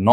9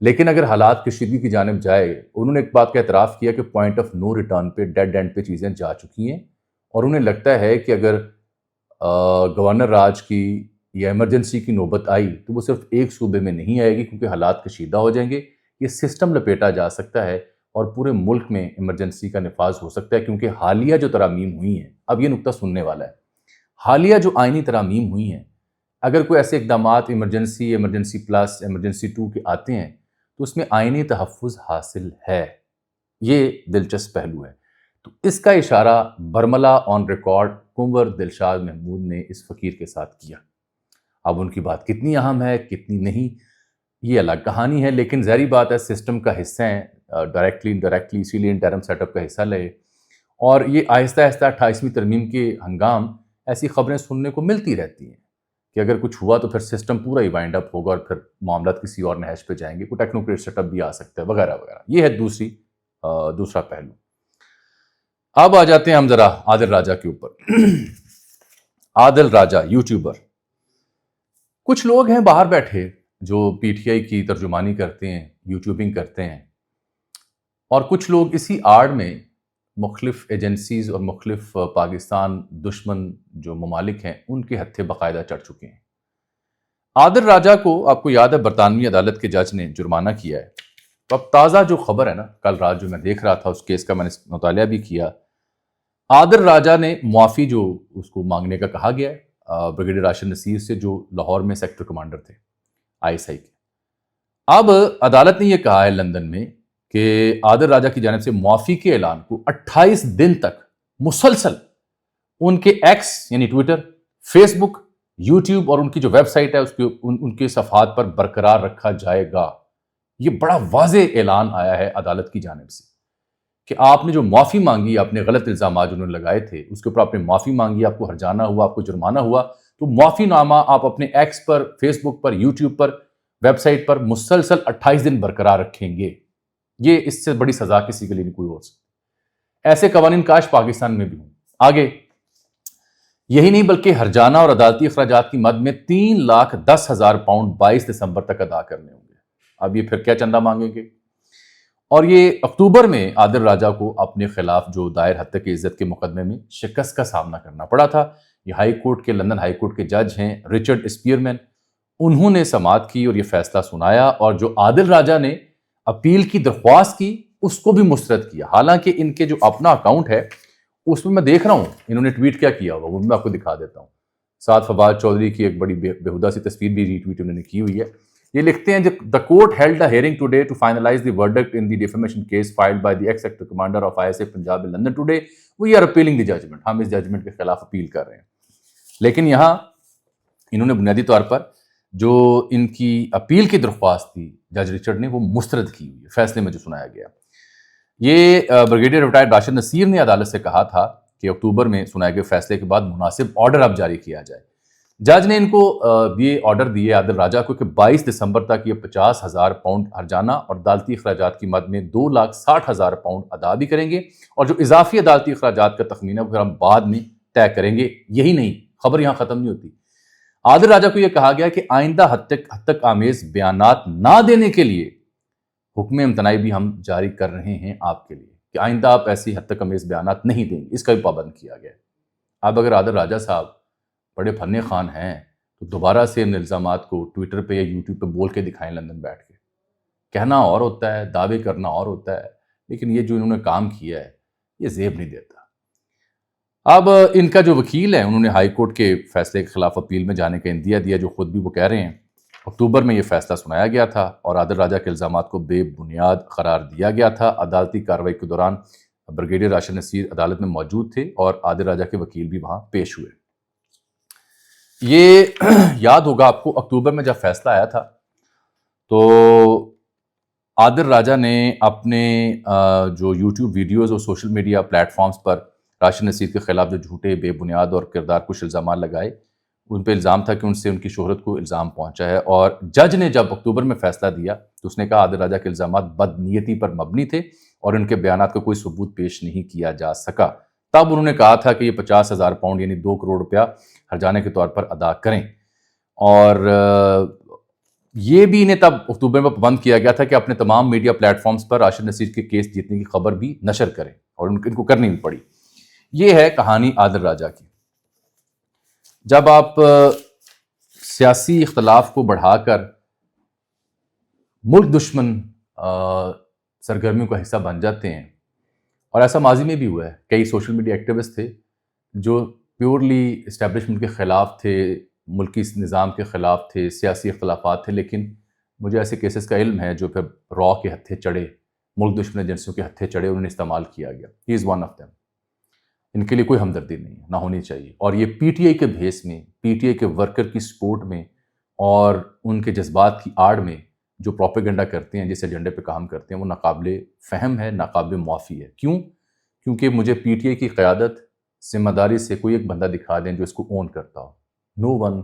لیکن اگر حالات کشیدگی کی جانب جائے، انہوں نے ایک بات کا اعتراف کیا کہ پوائنٹ آف نو ریٹرن پہ، ڈیڈ اینڈ پہ چیزیں جا چکی ہیں، اور انہیں لگتا ہے کہ اگر گورنر راج کی یا ایمرجنسی کی نوبت آئی تو وہ صرف ایک صوبے میں نہیں آئے گی، کیونکہ حالات کشیدہ ہو جائیں گے، یہ سسٹم لپیٹا جا سکتا ہے اور پورے ملک میں ایمرجنسی کا نفاذ ہو سکتا ہے، کیونکہ حالیہ جو ترامیم ہوئی ہیں، اب یہ نقطہ سننے والا ہے، حالیہ جو آئینی ترامیم ہوئی ہیں، اگر کوئی ایسے اقدامات ایمرجنسی پلس، ایمرجنسی 2 کے آتے ہیں تو اس میں آئینی تحفظ حاصل ہے، یہ دلچسپ پہلو ہے۔ تو اس کا اشارہ برملا آن ریکارڈ کنور دلشاد محمود نے اس فقیر کے ساتھ کیا۔ اب ان کی بات کتنی اہم ہے، کتنی نہیں، یہ الگ کہانی ہے، لیکن ظاہری بات ہے سسٹم کا حصہ ہیں، ڈائریکٹلی انڈائریکٹلی، اسی لیے انٹرم سیٹ اپ کا حصہ لے، اور یہ آہستہ آہستہ 28ویں ترمیم کے ہنگام ایسی خبریں سننے کو ملتی رہتی ہیں کہ اگر کچھ ہوا تو پھر سسٹم پورا ہی وائنڈ اپ ہوگا اور پھر معاملات کسی اور نہج پہ جائیں گے، کوئی ٹیکنوکریٹ سیٹ اپ بھی آ سکتا ہے وغیرہ وغیرہ۔ یہ ہے دوسرا پہلو۔ اب آ جاتے ہیں ہم ذرا عادل راجہ کے اوپر۔ عادل راجہ یوٹیوبر، کچھ لوگ ہیں باہر بیٹھے جو پی ٹی آئی کی ترجمانی کرتے ہیں، یوٹیوبنگ کرتے ہیں، اور کچھ لوگ اسی آڑ میں مختلف ایجنسیز اور مختلف پاکستان دشمن جو ممالک ہیں ان کے ہتھے باقاعدہ چڑھ چکے ہیں۔ عادل راجہ کو آپ کو یاد ہے برطانوی عدالت کے جج نے جرمانہ کیا ہے، تو اب تازہ جو خبر ہے نا، کل رات جو میں دیکھ رہا تھا اس کیس کا، میں نے مطالعہ بھی کیا، عادل راجہ نے معافی جو اس کو مانگنے کا کہا گیا ہے بریگیڈیئر راشد نصیر سے، جو لاہور میں سیکٹر کمانڈر تھے ISI کے۔ اب عدالت نے یہ کہا ہے لندن میں کہ عادل راجہ کی جانب سے معافی کے اعلان کو 28 دن تک مسلسل ان کے ایکس یعنی ٹویٹر، فیس بک، یوٹیوب اور ان کی جو ویب سائٹ ہے ان کے صفحات پر برقرار رکھا جائے گا۔ یہ بڑا واضح اعلان آیا ہے عدالت کی جانب سے کہ آپ نے جو معافی مانگی، آپ نے غلط الزامات جو انہوں نے لگائے تھے اس کے اوپر آپ نے معافی مانگی، آپ کو ہرجانہ ہوا، آپ کو جرمانہ ہوا، تو معافی نامہ آپ اپنے ایکس پر، فیس بک پر، یوٹیوب پر، ویب سائٹ پر مسلسل 28 دن برقرار رکھیں گے۔ یہ اس سے بڑی سزا کسی کے لیے نہیں کوئی ہو سکتی۔ ایسے قوانین کاش پاکستان میں بھی ہوں۔ آگے یہی نہیں بلکہ ہرجانہ اور عدالتی اخراجات کی مد میں 3,10,000 پاؤنڈ 22 دسمبر تک ادا کرنے ہوں گے۔ اب یہ پھر کیا چندہ مانگیں گے؟ اور یہ اکتوبر میں عادل راجہ کو اپنے خلاف جو دائر حد عزت کے مقدمے میں شکست کا سامنا کرنا پڑا تھا۔ یہ ہائی کورٹ کے، لندن ہائی کورٹ کے جج ہیں رچرڈ اسپیئرمین، انہوں نے سماعت کی اور یہ فیصلہ سنایا، اور جو عادل راجہ نے اپیل کی درخواست کی اس کو بھی مسترد کیا۔ حالانکہ ان کے جو اپنا اکاؤنٹ ہے اس میں دیکھ رہا ہوں انہوں نے ٹویٹ کیا کیا ہوا، وہ بھی میں آپ کو دکھا دیتا ہوں۔ سعد فواد چودھری کی ایک بڑی بےہودہ سی تصویر بھی ری ٹویٹ انہوں نے کی ہوئی ہے۔ یہ لکھتے ہیں the court held a hearing today to finalize the verdict in the defamation case filed by the ex-sector commander of ISA Punjab in London today. We are appealing the judgment. ہم اس judgment کے خلاف appeal کر رہے ہیں۔ لیکن یہاں انہوں نے بنیادی طور پر جو ان کی اپیل کی درخواست تھی جج رچرڈ نے، وہ مسترد کی ہوئی ہے فیصلے میں جو سنایا گیا۔ یہ بریگیڈیئر ریٹائرڈ راشد نصیر نے عدالت سے کہا تھا کہ اکتوبر میں سنائے گئے فیصلے کے بعد مناسب آرڈر اب جاری کیا جائے۔ جج نے ان کو یہ آرڈر دیے عادل راجہ کو کہ 22 دسمبر تک یہ 50,000 پاؤنڈ ہرجانہ اور عدالتی اخراجات کی مد میں 2,60,000 پاؤنڈ ادا بھی کریں گے، اور جو اضافی عدالتی اخراجات کا تخمینہ وہ ہم بعد میں طے کریں گے۔ یہی نہیں، خبر یہاں ختم نہیں ہوتی۔ عادل راجہ کو یہ کہا گیا کہ آئندہ حد تک آمیز بیانات نہ دینے کے لیے حکم امتناعی بھی ہم جاری کر رہے ہیں آپ کے لیے، کہ آئندہ آپ ایسی حد تک آمیز بیانات نہیں دیں گے، اس کا بھی پابند کیا گیا۔ اب اگر عادل راجہ صاحب بڑے فن خان ہیں تو دوبارہ سے ان الزامات کو ٹویٹر پہ یا یوٹیوب پہ بول کے دکھائیں لندن بیٹھ کے۔ کہنا اور ہوتا ہے، دعوے کرنا اور ہوتا ہے، لیکن یہ جو انہوں نے کام کیا ہے یہ زیب نہیں دیتا۔ اب ان کا جو وکیل ہے انہوں نے ہائی کورٹ کے فیصلے کے خلاف اپیل میں جانے کا اندیہ دیا، جو خود بھی وہ کہہ رہے ہیں اکتوبر میں یہ فیصلہ سنایا گیا تھا اور عادل راجہ کے الزامات کو بے بنیاد قرار دیا گیا تھا۔ عدالتی کارروائی کے دوران بریگیڈیئر راشد نصیر عدالت میں موجود تھے اور عادل راجہ کے وکیل بھی وہاں پیش ہوئے۔ یہ یاد ہوگا آپ کو اکتوبر میں جب فیصلہ آیا تھا تو عادل راجہ نے اپنے جو یوٹیوب ویڈیوز اور سوشل میڈیا پلیٹ فارمز پر راشد نصیر کے خلاف جو جھوٹے، بے بنیاد اور کردار کش الزامات لگائے، ان پہ الزام تھا کہ ان سے ان کی شہرت کو الزام پہنچا ہے، اور جج نے جب اکتوبر میں فیصلہ دیا تو اس نے کہا عادل راجہ کے الزامات بد نیتی پر مبنی تھے اور ان کے بیانات کا کوئی ثبوت پیش نہیں کیا جا سکا۔ تب انہوں نے کہا تھا کہ یہ 50,000 پاؤنڈ یعنی 2 کروڑ روپیہ ہرجانے کے طور پر ادا کریں، اور یہ بھی انہیں تب اکتوبر میں پابند کیا گیا تھا کہ اپنے تمام میڈیا پلیٹ فارمز پر راشد نصیر کے کیس جیتنے کی خبر بھی نشر کریں، اور ان کو کرنی بھی پڑی۔ یہ ہے کہانی عادل راجہ کی۔ جب آپ سیاسی اختلاف کو بڑھا کر ملک دشمن سرگرمیوں کا حصہ بن جاتے ہیں، اور ایسا ماضی میں بھی ہوا ہے، کئی سوشل میڈیا ایکٹیوسٹ تھے جو پیورلی اسٹیبلشمنٹ کے خلاف تھے، ملکی نظام کے خلاف تھے، سیاسی اختلافات تھے، لیکن مجھے ایسے کیسز کا علم ہے جو پھر را کے ہتھے چڑھے، ملک دشمن ایجنسیوں کے ہتھے چڑھے، انہیں استعمال کیا گیا۔ ہی از ون آف دیم۔ ان کے لیے کوئی ہمدردی نہیں ہے، نہ ہونی چاہیے۔ اور یہ پی ٹی آئی کے بھیس میں، پی ٹی آئی کے ورکر کی سپورٹ میں اور ان کے جذبات کی آڑ میں جو پروپیگنڈا کرتے ہیں، جس ایجنڈے پہ کام کرتے ہیں، وہ ناقابل فہم ہے، ناقابل معافی ہے۔ کیوں؟ کیونکہ مجھے پی ٹی آئی کی قیادت ذمہ داری سے کوئی ایک بندہ دکھا دیں جو اس کو اون کرتا ہو۔ نو ون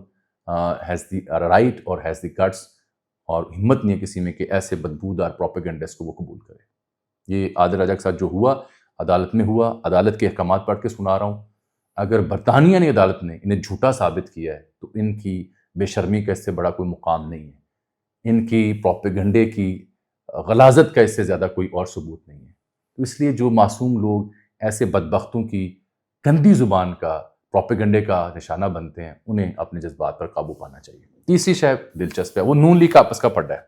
ہیز دی رائٹ اور ہیز دی گٹس، اور ہمت نہیں ہے کسی میں کہ ایسے بدبودار پروپیگنڈس کو وہ قبول کرے۔ یہ عادل راجہ کے ساتھ جو ہوا، عدالت میں ہوا، عدالت کے احکامات پڑھ کے سنا رہا ہوں۔ اگر برطانیہ نے، عدالت نے انہیں جھوٹا ثابت کیا ہے تو ان کی بے شرمی کا اس سے بڑا کوئی مقام نہیں ہے، ان کی پروپیگنڈے کی غلاظت کا اس سے زیادہ کوئی اور ثبوت نہیں ہے۔ تو اس لیے جو معصوم لوگ ایسے بدبختوں کی گندی زبان کا، پروپیگنڈے کا نشانہ بنتے ہیں، انہیں اپنے جذبات پر قابو پانا چاہیے۔ تیسری شے دلچسپ ہے، وہ نون لیگ کا آپس کا پڑا ہے۔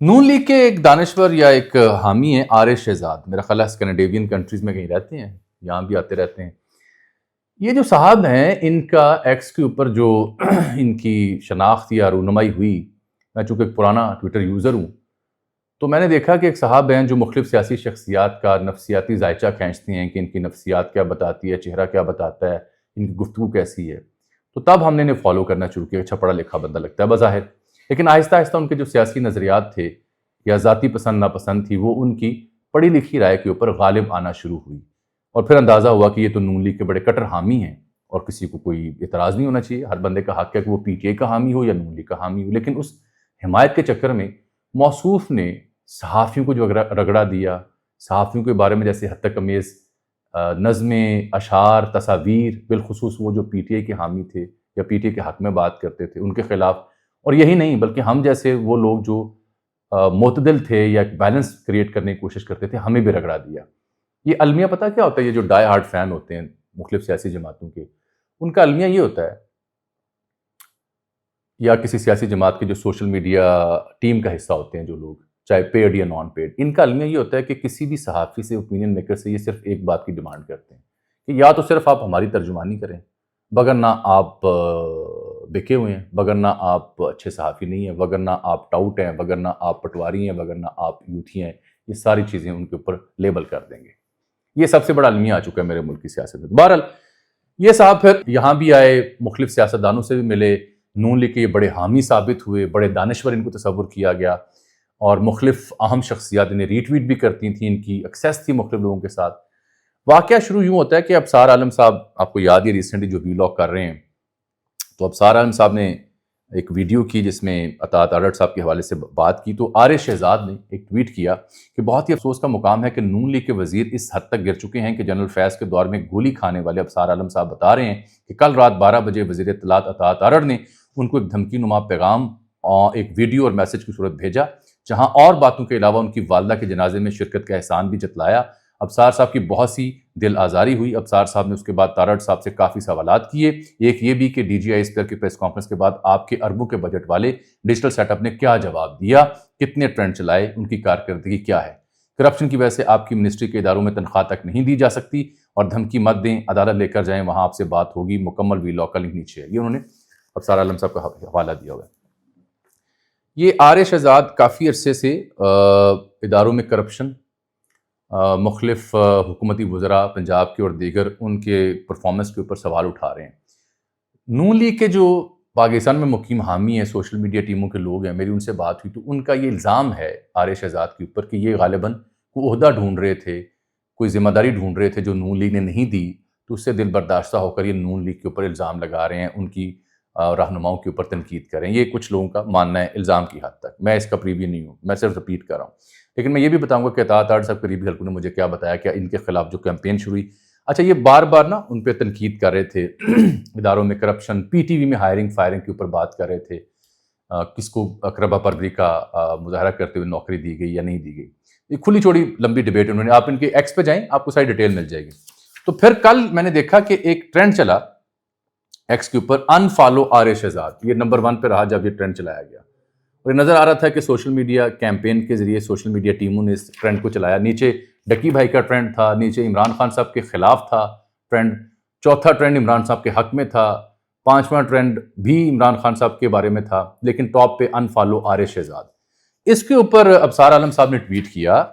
نون لیگ کے ایک دانشور یا ایک حامی ہیں آر ایس شہزاد، میرا خیال ہے اسکینڈینیوین کنٹریز میں کہیں رہتے ہیں، یہاں بھی آتے رہتے ہیں۔ یہ جو صاحب ہیں، ان کا ایکس کے اوپر جو ان کی شناخت یا رونمائی ہوئی، میں چونکہ ایک پرانا ٹویٹر یوزر ہوں، تو میں نے دیکھا کہ ایک صاحب ہیں جو مختلف سیاسی شخصیات کا نفسیاتی ذائچہ کھینچتے ہیں کہ ان کی نفسیات کیا بتاتی ہے، چہرہ کیا بتاتا ہے، ان کی گفتگو کیسی ہے۔ تو تب ہم نے انہیں فالو کرنا شروع کیا۔ اچھا پڑھا لکھا بندہ لگتا ہے بظاہر، لیکن آہستہ آہستہ ان کے جو سیاسی نظریات تھے یا ذاتی پسند ناپسند تھی، وہ ان کی پڑھی لکھی رائے کے اوپر غالب آنا شروع ہوئی، اور پھر اندازہ ہوا کہ یہ تو نون لیگ کے بڑے کٹر حامی ہیں، اور کسی کو کوئی اعتراض نہیں ہونا چاہیے۔ ہر بندے کا حق ہے کہ وہ پی ٹی آئی کا حامی ہو یا نون لیگ کا حامی ہو، لیکن اس حمایت کے چکر میں موصوف نے صحافیوں کو جو رگڑا دیا، صحافیوں کے بارے میں جیسے حد تک امیز نظمیں، اشعار، تصاویر، بالخصوص وہ جو پی ٹی آئی کے حامی تھے یا پی ٹی آئی کے حق میں بات کرتے تھے، ان کے خلاف، اور یہی نہیں بلکہ ہم جیسے وہ لوگ جو معتدل تھے یا ایک بیلنس کریٹ کرنے کی کوشش کرتے تھے، ہمیں بھی رگڑا دیا۔ یہ المیہ پتہ کیا ہوتا ہے؟ یہ جو ڈائی ہارڈ فین ہوتے ہیں مختلف سیاسی جماعتوں کے، ان کا المیہ یہ ہوتا ہے، یا کسی سیاسی جماعت کے جو سوشل میڈیا ٹیم کا حصہ ہوتے ہیں جو لوگ، چاہے پیڈ یا نان پیڈ، ان کا المیہ یہ ہوتا ہے کہ کسی بھی صحافی سے، اوپینین میکر سے یہ صرف ایک بات کی ڈیمانڈ کرتے ہیں کہ یا تو صرف آپ ہماری ترجمانی کریں، وگرنہ آپ بکے ہوئے ہیں، وگرنہ آپ اچھے صحافی نہیں ہیں، وگرنہ آپ ٹاؤٹ ہیں، وگرنہ آپ پٹواری ہیں، وگرنہ آپ یوتھی ہیں۔ یہ ساری چیزیں ان کے اوپر لیبل کر دیں گے۔ یہ سب سے بڑا المیہ آ چکا ہے میرے ملک کی سیاست میں۔ بہرحال یہ صاحب پھر یہاں بھی آئے، مختلف سیاستدانوں سے بھی ملے، نون لیگ کے یہ بڑے حامی ثابت ہوئے، بڑے دانشور ان کو تصور کیا گیا، اور مختلف اہم شخصیات انہیں ری ٹویٹ بھی کرتی تھیں، ان کی ایکسیس تھی مختلف لوگوں کے ساتھ۔ واقعہ شروع یوں ہوتا ہے کہ ابصار عالم صاحب، آپ کو یاد ہے ریسنٹلی جو ویلاگ کر رہے ہیں، تو ابصار عالم صاحب نے ایک ویڈیو کی جس میں اطاعت اڈر صاحب کے حوالے سے بات کی، تو آر ایس شہزاد نے ایک ٹویٹ کیا کہ بہت ہی افسوس کا مقام ہے کہ نون لیگ کے وزیر اس حد تک گر چکے ہیں کہ جنرل فیض کے دور میں گولی کھانے والے ابصار عالم صاحب بتا رہے ہیں کہ کل رات 12 بجے وزیر اطلاعات اطاعت اڈر نے ان کو ایک دھمکی نما پیغام، ایک ویڈیو اور میسج کی صورت بھیجا، جہاں اور باتوں کے علاوہ ان کی والدہ کے جنازے میں شرکت کا احسان بھی جتلایا۔ ابصار صاحب کی بہت سی دل آزاری ہوئی۔ ابصار صاحب نے اس کے بعد تارڑ صاحب سے کافی سوالات کیے، ایک یہ بھی کہ ڈی جی آئی اسپیکر کی پریس کانفرنس کے بعد آپ کے اربوں کے بجٹ والے ڈیجیٹل سیٹ اپ نے کیا جواب دیا، کتنے ٹرینڈ چلائے، ان کی کارکردگی کیا ہے، کرپشن کی وجہ سے آپ کی منسٹری کے اداروں میں تنخواہ تک نہیں دی جا سکتی، اور دھمکی مت دیں، عدالت لے کر جائیں، وہاں آپ سے بات ہوگی۔ مکمل ویلاگ کا لنک نیچے ہے۔ یہ انہوں نے ابصار عالم صاحب کا حوالہ دیا ہوا ہے۔ یہ آر ایس شہزاد کافی عرصے سے اداروں میں کرپشن، مختلف حکومتی وزراء پنجاب کے اور دیگر ان کے پرفارمنس کے اوپر سوال اٹھا رہے ہیں۔ نون لیگ کے جو پاکستان میں مقیم حامی ہیں، سوشل میڈیا ٹیموں کے لوگ ہیں، میری ان سے بات ہوئی تو ان کا یہ الزام ہے آر ایس شہزاد کے اوپر کہ یہ غالباً کوئی عہدہ ڈھونڈ رہے تھے، کوئی ذمہ داری ڈھونڈ رہے تھے جو نون لیگ نے نہیں دی، تو اس سے دل برداشتہ ہو کر یہ نون لیگ کے اوپر الزام لگا رہے ہیں، ان کی رہنماؤں کے اوپر تنقید کریں۔ یہ کچھ لوگوں کا ماننا ہے الزام کی حد تک، میں اس کا پریوی نہیں ہوں، میں صرف رپیٹ کر رہا ہوں۔ لیکن میں یہ بھی بتاؤں گا کہ اطاعت اڈر صاحب قریبی حلقوں نے مجھے کیا بتایا کہ ان کے خلاف جو کیمپین شروع ہوئی، اچھا یہ بار بار نا ان پہ تنقید کر رہے تھے، اداروں میں کرپشن، پی ٹی وی میں ہائرنگ فائرنگ کے اوپر بات کر رہے تھے، کس کو اقربا پروری کا مظاہرہ کرتے ہوئے نوکری دی گئی یا نہیں دی گئی. یہ کھلی چوڑی لمبی ڈبیٹ انہوں نے. آپ ان کے ایکس پہ جائیں, آپ کو ساری ڈیٹیل مل جائے گی. تو پھر کل میں نے دیکھا کہ ایک ٹرینڈ چلا ایکس کے اوپر, ان فالو آر شہزاد. یہ نمبر 1 پہ رہا جب یہ ٹرینڈ چلایا گیا, اور یہ نظر آ رہا تھا کہ سوشل میڈیا کیمپین کے ذریعے سوشل میڈیا ٹیموں نے اس ٹرینڈ کو چلایا. نیچے ڈکی بھائی کا ٹرینڈ تھا, نیچے عمران خان صاحب کے خلاف تھا ٹرینڈ, چوتھا ٹرینڈ عمران صاحب کے حق میں تھا, 5واں ٹرینڈ بھی عمران خان صاحب کے بارے میں تھا, لیکن ٹاپ پہ ان فالو آر شہزاد. اس کے اوپر ابصار عالم صاحب نے ٹویٹ کیا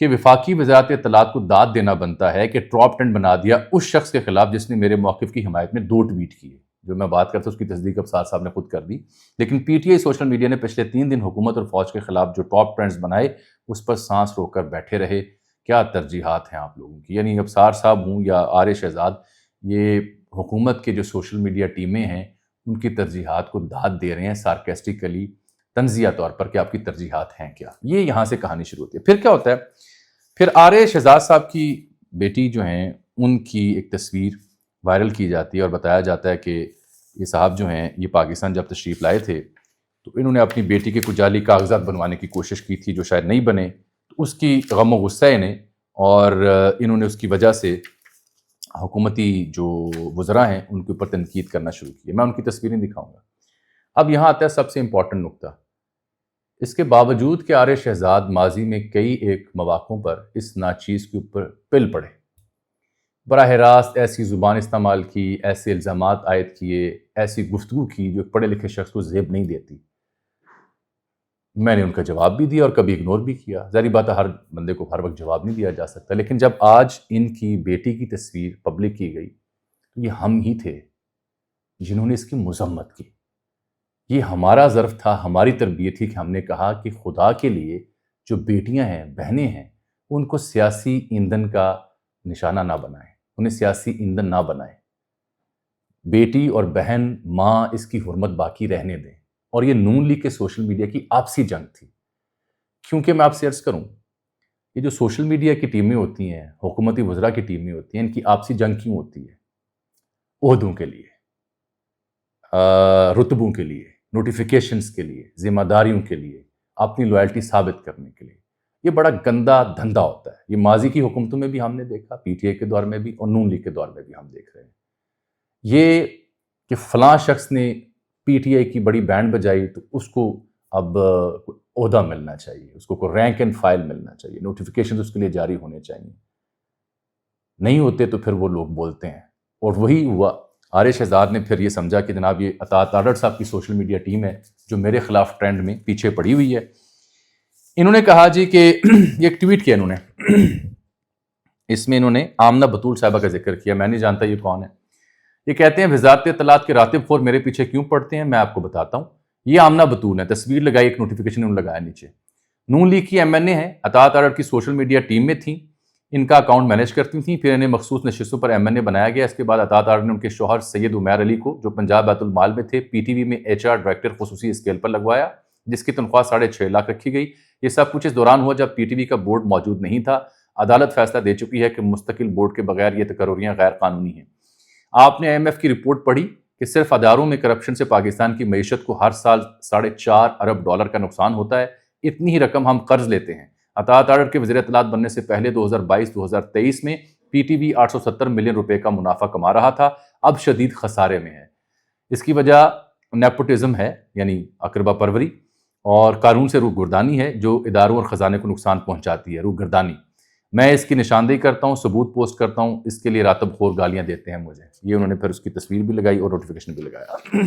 کہ وفاقی وزارت اطلاعات کو داد دینا بنتا ہے کہ ٹاپ ٹرینڈ بنا دیا اس شخص کے خلاف جس نے میرے موقف کی حمایت میں 2 ٹویٹ کیے. جو میں بات کرتا ہوں اس کی تصدیق ابصار صاحب نے خود کر دی. لیکن P T I social media نے پچھلے 3 دن حکومت اور فوج کے خلاف جو ٹاپ ٹرینڈز بنائے اس پر سانس روک کر بیٹھے رہے. کیا ترجیحات ہیں آپ لوگوں کی؟ یعنی ابصار صاحب ہوں یا آر شہزاد, یہ حکومت کے جو سوشل میڈیا ٹیمیں ہیں ان کی ترجیحات کو داد دے رہے ہیں سارکیسٹیکلی, تنزیہ طور پر, کہ آپ کی ترجیحات ہیں کیا. یہ یہاں سے کہانی شروع ہوتی ہے. پھر کیا ہوتا ہے, پھر آر شہزاد صاحب کی بیٹی جو ہیں ان کی ایک تصویر وائرل کی جاتی ہے اور بتایا جاتا ہے کہ یہ صاحب جو ہیں یہ پاکستان جب تشریف لائے تھے تو انہوں نے اپنی بیٹی کے کچھ جعلی کاغذات بنوانے کی کوشش کی تھی جو شاید نہیں بنے. تو اس کی غم و غصہ انہیں, اور انہوں نے اس کی وجہ سے حکومتی جو وزراء ہیں ان کے اوپر تنقید کرنا شروع کی. میں ان کی تصویریں دکھاؤں گا. اب یہاں آتا ہے سب سے امپورٹنٹ نقطہ. اس کے باوجود کہ آر شہزاد ماضی میں کئی ایک مواقعوں پر اس ناچیز کے اوپر پل پڑے, براہ راست ایسی زبان استعمال کی, ایسے الزامات عائد کیے, ایسی گفتگو کی جو پڑھے لکھے شخص کو زیب نہیں دیتی, میں نے ان کا جواب بھی دیا اور کبھی اگنور بھی کیا. ظاہری بات ہے ہر بندے کو ہر وقت جواب نہیں دیا جا سکتا. لیکن جب آج ان کی بیٹی کی تصویر پبلک کی گئی تو یہ ہم ہی تھے جنہوں نے اس کی مذمت کی. یہ ہمارا ظرف تھا, ہماری تربیت تھی کہ ہم نے کہا کہ خدا کے لیے جو بیٹیاں ہیں, بہنیں ہیں, ان کو سیاسی ایندھن کا نشانہ نہ بنائیں, انہیں سیاسی ایندھن نہ بنائیں. بیٹی اور بہن, ماں, اس کی حرمت باقی رہنے دیں. اور یہ نون لیگ کے سوشل میڈیا کی آپسی جنگ تھی. کیونکہ میں آپ سے عرض کروں, یہ جو سوشل میڈیا کی ٹیمیں ہوتی ہیں, حکومتی وزراء کی ٹیمیں ہوتی ہیں, ان کی آپسی جنگ کیوں ہوتی ہے؟ عہدوں کے لیے, رتبوں کے لیے, نوٹیفیکیشنز کے لیے, ذمہ داریوں کے لیے, اپنی لوائلٹی ثابت کرنے کے لیے. یہ بڑا گندا دھندا ہوتا ہے. یہ ماضی کی حکومتوں میں بھی ہم نے دیکھا, پی ٹی آئی کے دور میں بھی اور نون لیگ کے دور میں بھی ہم دیکھ رہے ہیں. یہ کہ فلاں شخص نے پی ٹی آئی کی بڑی بینڈ بجائی تو اس کو اب عہدہ ملنا چاہیے, اس کو کوئی رینک اینڈ فائل ملنا چاہیے, نوٹیفیکیشنز اس کے لیے جاری ہونے چاہیے. نہیں ہوتے تو پھر وہ لوگ بولتے ہیں. اور وہی ہوا. آر شہزاد نے پھر یہ سمجھا کہ جناب یہ اطاعت آڈر صاحب کی سوشل میڈیا ٹیم ہے جو میرے خلاف ٹرینڈ میں پیچھے پڑی ہوئی ہے. انہوں نے کہا جی کہ یہ ایک ٹویٹ کیا انہوں نے, اس میں انہوں نے آمنہ بطول صاحبہ کا ذکر کیا. میں نہیں جانتا یہ کون ہے. یہ کہتے ہیں وزارت اطلاعات کے راتب خور میرے پیچھے کیوں پڑتے ہیں, میں آپ کو بتاتا ہوں. یہ آمنہ بطول ہے, تصویر لگائی, ایک نوٹیفیکیشن انہوں نے لگایا نیچے. نون لیگ کی ایم این اے ہیں, اطاعت آڈر کی سوشل میڈیا ٹیم میں تھیں, ان کا اکاؤنٹ مینیج کرتی تھیں. پھر انہیں مخصوص نشستوں پر ایم این اے بنایا گیا. اس کے بعد اطاعت آڈر نے ان کے شوہر سید عمیر علی کو, جو پنجاب بیت المال میں تھے, پی ٹی وی میں ایچ آر ڈائریکٹر خصوصی اسکیل پر لگوایا, جس کی تنخواہ 6.5 لاکھ رکھی گئی. یہ سب کچھ اس دوران ہوا جب پی ٹی وی کا بورڈ موجود نہیں تھا. عدالت فیصلہ دے چکی ہے کہ مستقل بورڈ کے بغیر یہ تقرریاں غیر قانونی ہیں. آپ نے آئی ایم ایف کی رپورٹ پڑھی کہ صرف اداروں میں کرپشن سے پاکستان کی معیشت کو ہر سال $4.5 ارب کا نقصان ہوتا ہے. اتنی ہی رقم ہم قرض لیتے ہیں. اطاعت آڈر کے وزیر اطلاعات بننے سے پہلے 2022-2023 میں پی ٹی وی 870 ملین روپے کا منافع کما رہا تھا, اب شدید خسارے میں ہے. اس کی وجہ نیپوٹزم ہے, یعنی اقربا پروری, اور قانون سے روگردانی ہے جو اداروں اور خزانے کو نقصان پہنچاتی ہے. روگردانی, میں اس کی نشاندہی کرتا ہوں, ثبوت پوسٹ کرتا ہوں, اس کے لیے راتب خور گالیاں دیتے ہیں مجھے. یہ انہوں نے پھر اس کی تصویر بھی لگائی اور نوٹیفیکیشن بھی لگایا.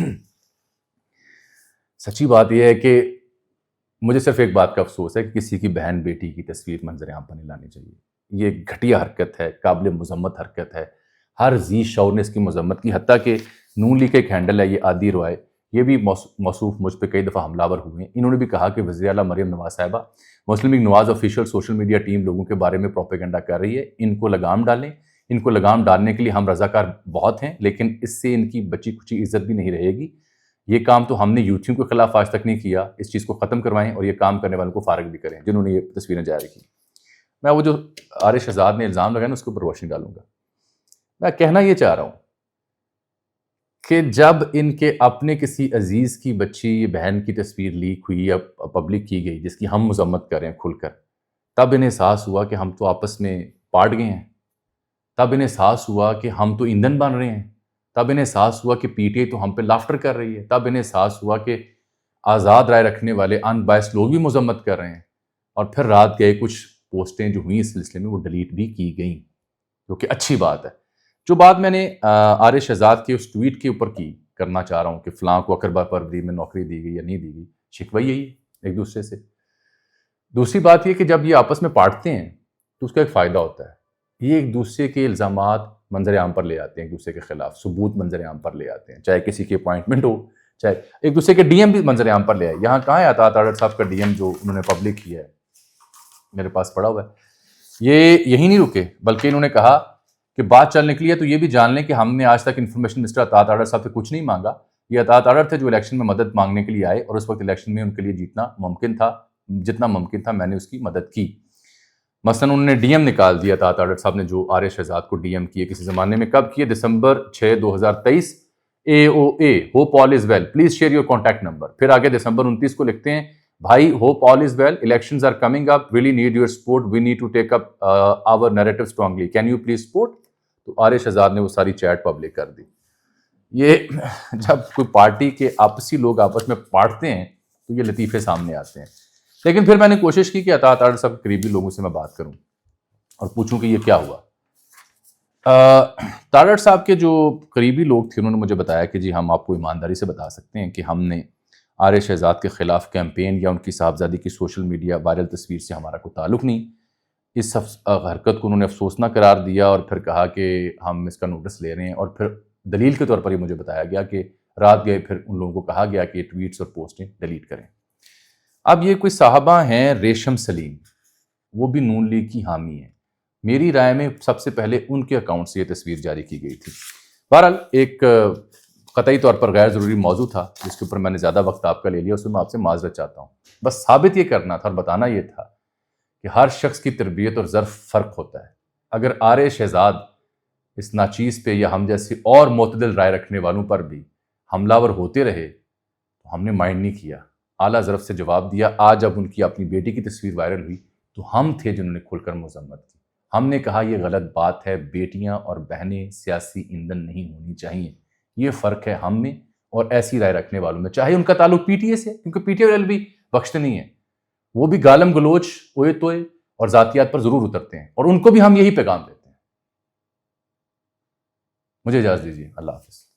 سچی بات یہ ہے کہ مجھے صرف ایک بات کا افسوس ہے کہ کسی کی بہن بیٹی کی تصویر منظر عام پر نہیں لانی چاہیے. یہ گھٹیا حرکت ہے, قابل مذمت حرکت ہے. ہر ذی شعور نے اس کی مذمت کی, حتیٰ کہ نون لیگ کا ایک ہینڈل ہے یہ عادی روائے, یہ بھی موصوف مجھ پہ کئی دفعہ حملہ ور ہوئے ہیں. انہوں نے بھی کہا کہ وزیر اعلیٰ مریم نواز صاحبہ, مسلم لیگ نواز آفیشیل سوشل میڈیا ٹیم لوگوں کے بارے میں پروپیگنڈا کر رہی ہے, ان کو لگام ڈالیں. ان کو لگام ڈالنے کے لیے ہم رضاکار بہت ہیں, لیکن اس سے ان کی بچی کچی عزت بھی نہیں رہے گی. یہ کام تو ہم نے یوتھیوں کے خلاف آج تک نہیں کیا. اس چیز کو ختم کروائیں اور یہ کام کرنے والوں کو فارغ بھی کریں جنہوں نے یہ تصویریں جاری کی. میں وہ جو آر شہزاد نے الزام لگایا نا اس کے اوپر روشنی ڈالوں گا. میں کہنا یہ چاہ رہا ہوں کہ جب ان کے اپنے کسی عزیز کی بچی بہن کی تصویر لیک ہوئی یا پبلک کی گئی جس کی ہم مذمت کریں کھل کر، تب انہیں احساس ہوا کہ ہم تو آپس میں پاٹ گئے ہیں، تب انہیں احساس ہوا کہ ہم تو ایندھن بن رہے ہیں، تب انہیں احساس ہوا کہ پی ٹی آئی تو ہم پہ لافٹر کر رہی ہے، تب انہیں احساس ہوا کہ آزاد رائے رکھنے والے ان بائس لوگ بھی مذمت کر رہے ہیں، اور پھر رات گئے کچھ پوسٹیں جو ہوئیں اس سلسلے میں وہ ڈیلیٹ بھی کی گئیں، جو کہ اچھی بات ہے۔ جو بات میں نے عارض شہزاد کے اس ٹویٹ کے اوپر کرنا چاہ رہا ہوں کہ فلاں کو اکربا پروری میں نوکری دی گئی یا نہیں دی گئی، شکوہ یہی ہے ایک دوسرے سے۔ دوسری بات یہ کہ جب یہ آپس میں پاٹتے ہیں تو اس کا ایک فائدہ ہوتا ہے، یہ ایک دوسرے کے الزامات منظر عام پر لے آتے ہیں، ایک دوسرے کے خلاف ثبوت منظر عام پر لے آتے ہیں، چاہے کسی کی اپوائنٹمنٹ ہو، چاہے ایک دوسرے کے ڈی ایم بھی منظر عام پر لے آئے۔ یہاں کہاں ہے عطا تاڑر صاحب کا ڈی ایم جو انہوں نے پبلک کیا ہے، میرے پاس پڑا ہوا ہے۔ یہ یہی نہیں رکے بلکہ انہوں نے کہا کہ بات چل نکلی ہے تو یہ بھی جان لیں کہ ہم نے آج تک انفارمیشن مسٹر عطا تاڑر صاحب سے کچھ نہیں مانگا، یہ عطا تاڑر تھے جو الیکشن میں مدد مانگنے کے لیے آئے، اور اس وقت الیکشن میں ان کے لیے جیتنا ممکن تھا، جتنا ممکن تھا میں نے اس کی مدد کی۔ مثلا انہوں نے ڈی ایم نکال دیا عطا تاڑر صاحب نے، جو عارض شہزاد کو ڈی ایم کیے کسی زمانے میں، کب کیے؟ دسمبر 6 2023، AOA hope all is well please share your contact number. پھر آگے دسمبر 29 کو لکھتے ہیں بھائی hope all is well elections are coming up really need your support we need to take up our narrative strongly can you please support۔ تو عارض شہزاد نے وہ ساری چیٹ پبلک کر دی۔ یہ جب کوئی پارٹی کے آپسی لوگ آپس میں پاٹتے ہیں تو یہ لطیفے سامنے آتے ہیں۔ لیکن پھر میں نے کوشش کی کہ عطا تاڑر صاحب کے قریبی لوگوں سے میں بات کروں اور پوچھوں کہ یہ کیا ہوا۔ تاڑر صاحب کے جو قریبی لوگ تھے انہوں نے مجھے بتایا کہ جی ہم آپ کو ایمانداری سے بتا سکتے ہیں کہ ہم نے عارض شہزاد کے خلاف کیمپین یا ان کی صاحبزادی کی سوشل میڈیا وائرل تصویر سے ہمارا کوئی تعلق نہیں۔ اس حرکت کو انہوں نے افسوسناک قرار دیا اور پھر کہا کہ ہم اس کا نوٹس لے رہے ہیں، اور پھر دلیل کے طور پر یہ مجھے بتایا گیا کہ رات گئے پھر ان لوگوں کو کہا گیا کہ ٹویٹس اور پوسٹیں ڈیلیٹ کریں۔ اب یہ کوئی صاحبہ ہیں ریشم سلیم، وہ بھی نون لیگ کی حامی ہیں، میری رائے میں سب سے پہلے ان کے اکاؤنٹ سے یہ تصویر جاری کی گئی تھی۔ بہرحال ایک قطعی طور پر غیر ضروری موضوع تھا جس کے اوپر میں نے زیادہ وقت آپ کا لے لیا، اس میں آپ سے معذرت چاہتا ہوں۔ بس ثابت یہ کرنا تھا اور بتانا یہ تھا کہ ہر شخص کی تربیت اور ظرف فرق ہوتا ہے۔ اگر عارض شہزاد اس ناچیز پہ یا ہم جیسے اور معتدل رائے رکھنے والوں پر بھی حملہ ور ہوتے رہے تو ہم نے مائنڈ نہیں کیا، اعلیٰ ظرف سے جواب دیا۔ آج جب ان کی اپنی بیٹی کی تصویر وائرل ہوئی تو ہم تھے جنہوں نے کھل کر مذمت کی، ہم نے کہا یہ غلط بات ہے، بیٹیاں اور بہنیں سیاسی ایندھن نہیں ہونی چاہیے۔ یہ فرق ہے ہم میں اور ایسی رائے رکھنے والوں میں، چاہے ان کا تعلق پی ٹی اے سے، کیونکہ پی ٹی اے والے بھی بخشتے نہیں ہیں، وہ بھی گالم گلوچ اوئے توئے اور ذاتیات پر ضرور اترتے ہیں، اور ان کو بھی ہم یہی پیغام دیتے ہیں۔ مجھے اجازت دیجیے، اللہ حافظ۔